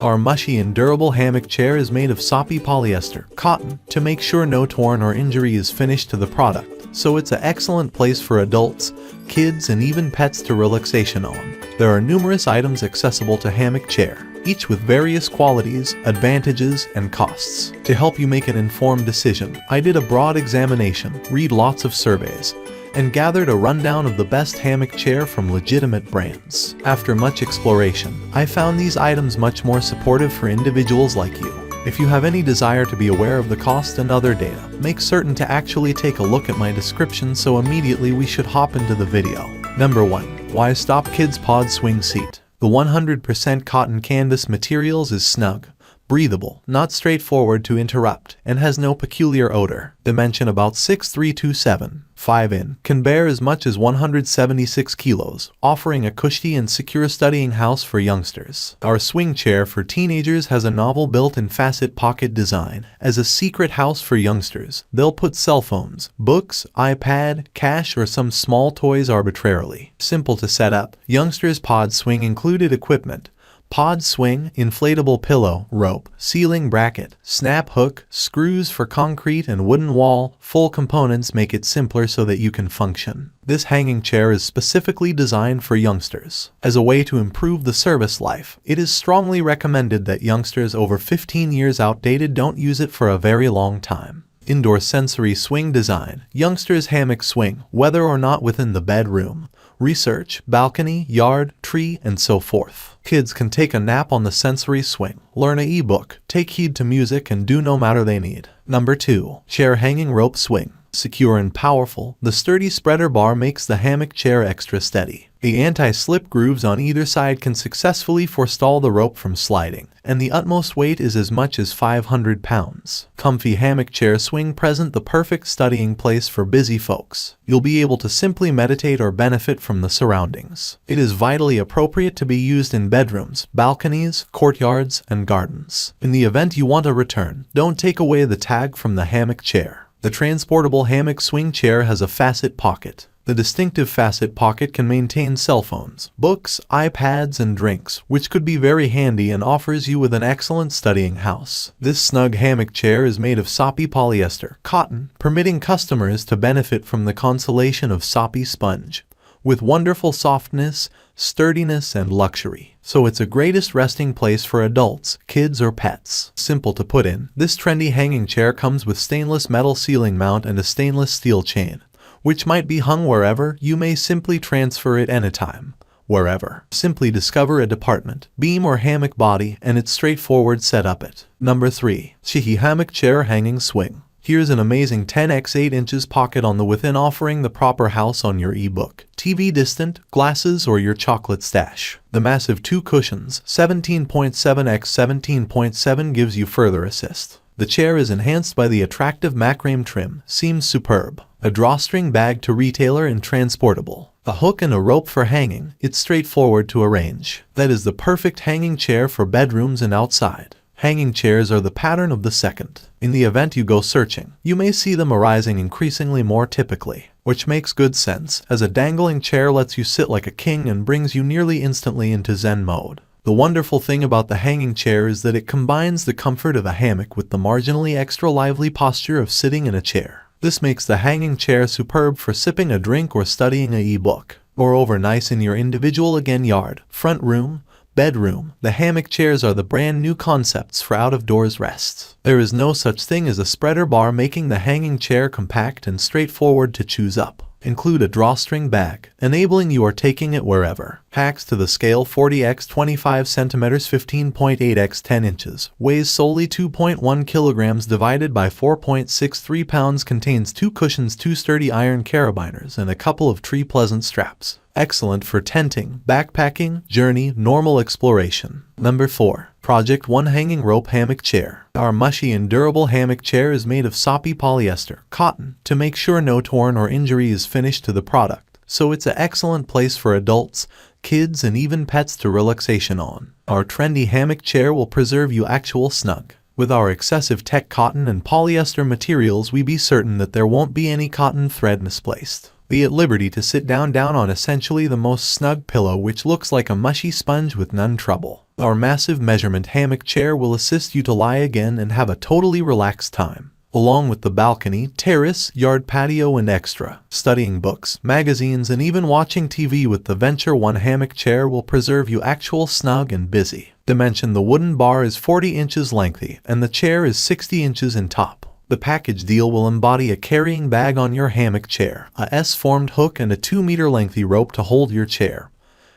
Our mushy and durable hammock chair is made of soppy polyester, cotton, to make sure no torn or injury is finished to the product, so it's an excellent place for adults, kids, and even pets to relaxation on. There are numerous items accessible to hammock chair, each with various qualities, advantages, and costs. To help you make an informed decision, I did a broad examination, read lots of surveys, and gathered a rundown of the best hammock chair from legitimate brands. After much exploration, I found these items much more supportive for individuals like you. If you have any desire to be aware of the cost and other data, make certain to actually take a look at my description, so immediately we should hop into the video. Number 1. Why Stop Kids Pod Swing Seat. The 100% cotton canvas materials is snug, breathable, not straightforward to interrupt, and has no peculiar odor. Dimension about 6'3" 5 in, can bear as much as 176 kilos, offering a cushy and secure studying house for youngsters. Our swing chair for teenagers has a novel built-in facet pocket design. As a secret house for youngsters, they'll put cell phones, books, iPad, cash, or some small toys arbitrarily. Simple to set up. Youngsters Pod Swing included equipment: pod swing, inflatable pillow, rope, ceiling bracket, snap hook, screws for concrete and wooden wall. Full components make it simpler so that you can function. This hanging chair is specifically designed for youngsters. As a way to improve the service life, it is strongly recommended that youngsters over 15 years outdated don't use it for a very long time. Indoor sensory swing design. Youngsters hammock swing, whether or not within the bedroom, research, balcony, yard, tree, and so forth. Kids can take a nap on the sensory swing, learn an ebook, take heed to music, and do no matter they need. Number 2. Chair hanging rope swing. Secure and powerful, the sturdy spreader bar makes the hammock chair extra steady. The anti-slip grooves on either side can successfully forestall the rope from sliding, and the utmost weight is as much as 500 pounds. Comfy hammock chair swing present the perfect studying place for busy folks. You'll be able to simply meditate or benefit from the surroundings. It is vitally appropriate to be used in bedrooms, balconies, courtyards, and gardens. In the event you want a return, don't take away the tag from the hammock chair. The transportable hammock swing chair has a facet pocket. The distinctive facet pocket can maintain cell phones, books, iPads, and drinks, which could be very handy and offers you with an excellent studying house. This snug hammock chair is made of soppy polyester, cotton, permitting customers to benefit from the consolation of soppy sponge, with wonderful softness, sturdiness, and luxury. So it's a greatest resting place for adults, kids, or pets. Simple to put in, this trendy hanging chair comes with stainless metal ceiling mount and a stainless steel chain, which might be hung wherever. You may simply transfer it anytime, wherever. Simply discover a department, beam, or hammock body, and it's straightforward set up it. Number 3. Chihi Hammock Chair Hanging Swing. Here's an amazing 10x 8" pocket on the within, offering the proper house on your ebook, TV distant, glasses, or your chocolate stash. The massive 2 cushions, 17.7x 17.7, gives you further assist. The chair is enhanced by the attractive macrame trim, seems superb. A drawstring bag to retailer and transportable. A hook and a rope for hanging, it's straightforward to arrange. That is the perfect hanging chair for bedrooms and outside. Hanging chairs are the pattern of the second. In the event you go searching, you may see them arising increasingly more typically, which makes good sense, as a dangling chair lets you sit like a king and brings you nearly instantly into Zen mode. The wonderful thing about the hanging chair is that it combines the comfort of a hammock with the marginally extra lively posture of sitting in a chair. This makes the hanging chair superb for sipping a drink or studying an ebook. Moreover, nice in your individual yard, front room, bedroom. The hammock chairs are the brand new concepts for out-of-doors rests. There is no such thing as a spreader bar, making the hanging chair compact and straightforward to choose up. Include a drawstring bag, enabling you are taking it wherever. Hacks to the scale: 40x 25 cm 15.8x 10 inches. Weighs solely 2.1 kilograms divided by 4.63 pounds. Contains 2 cushions, 2 sturdy iron carabiners, and a couple of tree-pleasant straps. Excellent for tenting, backpacking, journey, normal exploration. Number 4. Project 1 Hanging Rope Hammock Chair. Our mushy and durable hammock chair is made of soppy polyester, cotton, to make sure no torn or injury is finished to the product, so it's an excellent place for adults, kids, and even pets to relaxation on. Our trendy hammock chair will preserve you actual snug. With our excessive tech cotton and polyester materials, we be certain that there won't be any cotton thread misplaced. Be at liberty to sit down on essentially the most snug pillow, which looks like a mushy sponge with none trouble. Our massive measurement hammock chair will assist you to lie again and have a totally relaxed time. Along with the balcony, terrace, yard patio and extra, studying books, magazines and even watching TV with the Venture 1 hammock chair will preserve you actual snug and busy. Dimension: the wooden bar is 40 inches lengthy and the chair is 60 inches in top. The package deal will embody a carrying bag on your hammock chair, a S-formed hook and a 2-meter lengthy rope to hold your chair,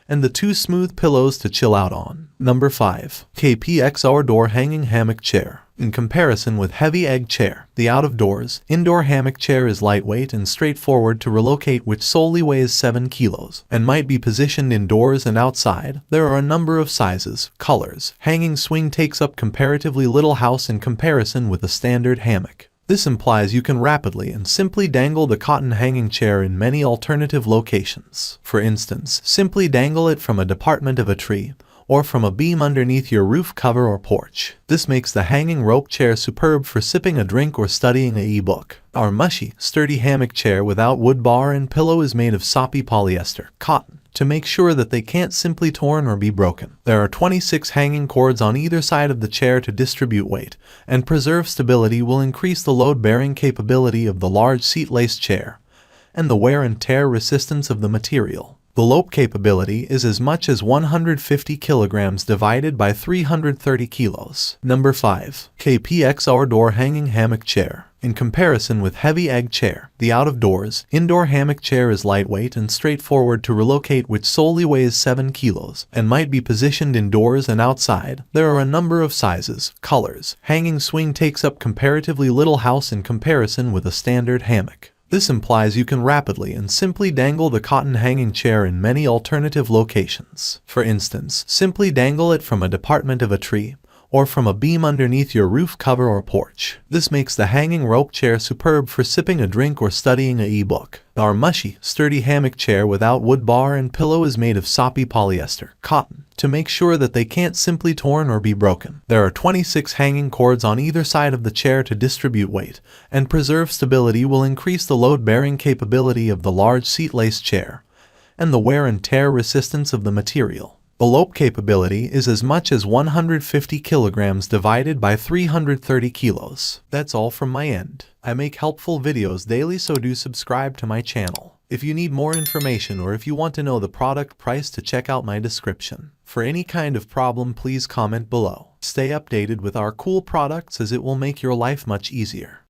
and the 2 smooth pillows to chill out on. Number 5. KPX Door Hanging Hammock Chair. In comparison with heavy egg chair, the out-of-doors, indoor hammock chair is lightweight and straightforward to relocate, which solely weighs 7 kilos, and might be positioned indoors and outside. There are a number of sizes, colors. Hanging swing takes up comparatively little house in comparison with a standard hammock. This implies you can rapidly and simply dangle the cotton hanging chair in many alternative locations. For instance, simply dangle it from a department of a tree, or from a beam underneath your roof cover or porch. This makes the hanging rope chair superb for sipping a drink or studying an e-book. Our mushy, sturdy hammock chair without wood bar and pillow is made of soppy polyester, cotton, to make sure that they can't simply torn or be broken. There are 26 hanging cords on either side of the chair to distribute weight, and preserve stability will increase the load-bearing capability of the large seat-laced chair, and the wear and tear resistance of the material. The load capability is as much as 150 kilograms divided by 330 kilos. Number 5. KPX Door Hanging Hammock Chair. In comparison with heavy egg chair, the out-of-doors, indoor hammock chair is lightweight and straightforward to relocate, which solely weighs 7 kilos, and might be positioned indoors and outside. There are a number of sizes, colors. Hanging swing takes up comparatively little house in comparison with a standard hammock. This implies you can rapidly and simply dangle the cotton hanging chair in many alternative locations. For instance, simply dangle it from a department of a tree, or from a beam underneath your roof cover or porch. This makes the hanging rope chair superb for sipping a drink or studying an e-book. Our mushy, sturdy hammock chair without wood bar and pillow is made of soppy polyester, cotton, to make sure that they can't simply torn or be broken. There are 26 hanging cords on either side of the chair to distribute weight, and preserve stability will increase the load-bearing capability of the large seat-laced chair, and the wear and tear resistance of the material. The load capability is as much as 150 kilograms divided by 330 kilos. That's all from my end. I make helpful videos daily, so do subscribe to my channel. If you need more information or if you want to know the product price, to check out my description. For any kind of problem, please comment below. Stay updated with our cool products, as it will make your life much easier.